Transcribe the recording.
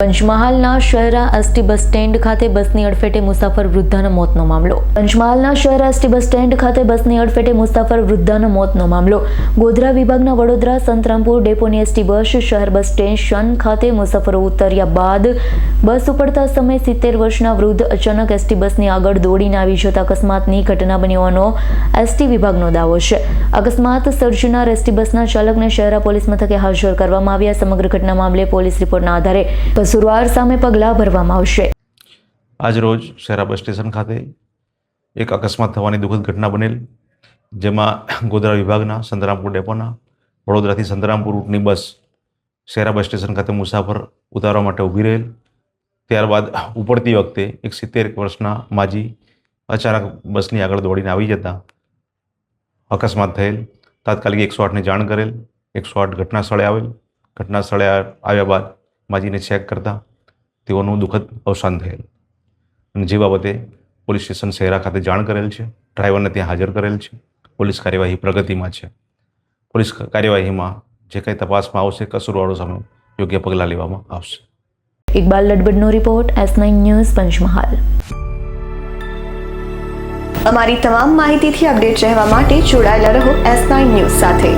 પંચમહાલના Shehera ST bus stand ખાતે બસની અડફેટે મુસાફર વૃદ્ધાના મોતનો મામલો. પંચમહાલના શહેરા એસટી બસ સ્ટેન્ડ ખાતે બસની અડફેટે મુસાફર વૃદ્ધાના મોતનો મામલો. ગોધરા વિભાગના વડોદરા સંતરામપુર ડેપોની એસટી બસ શહેર બસ સ્ટેશન ખાતે મુસાફરો ઉતર્યા બાદ બસ ઉપડતા સમયે 70 વર્ષના વૃદ્ધ અચાનક એસટી બસની આગળ દોડીને આવી જતા અકસ્માતની ઘટના બની હોવાનો એસટી વિભાગનો દાવો છે. અકસ્માત સર્જનાર એસટી બસના ચાલકને શહેરા પોલીસ મથકે હાજર કરવામાં આવ્યા. સમગ્ર ઘટના મામલે પોલીસ રિપોર્ટના આધારે કસૂરવાર સામે પગલાં ભરવામાં આવશે. આજ રોજ શહેરા બસ સ્ટેશન ખાતે એક અકસ્માત થવાની દુઃખદ ઘટના બનેલ, જેમાં ગોધરા વિભાગના સંતરામપુર ડેપોના વડોદરાથી સંતરામપુર રૂટની બસ શહેરા બસ સ્ટેશન ખાતે મુસાફર ઉતારવા માટે ઊભી રહેલ. ત્યારબાદ ઉપડતી વખતે એક 70 વર્ષના માજી અચાનક બસની આગળ દોડીને આવી જતા અકસ્માત થયેલ. તાત્કાલિક 108ને જાણ કરેલ. 108 ઘટના સ્થળે આવેલ. ઘટના સ્થળે આવ્યા બાદ માજીને ચેક કરતા તેઓનું દુઃખદ અવસાન થયેલ અને જે બાબતે પોલીસ સ્ટેશન શહેરા ખાતે જાણ કરેલ છે. ડ્રાઈવરને ત્યાં હાજર કરેલ છે. પોલીસ કાર્યવાહી પ્રગતિમાં છે. પોલીસ કાર્યવાહીમાં જે કંઈ તપાસમાં આવશે કસૂરવારો સામે યોગ્ય પગલાં લેવામાં આવશે. ઇકબાલ લડબડનો રિપોર્ટ, S9 ન્યૂઝ, પંચમહાલ. અમારી તમામ માહિતીથી અપડેટ રહેવા માટે જોડાયેલા રહો S9 ન્યૂઝ સાથે.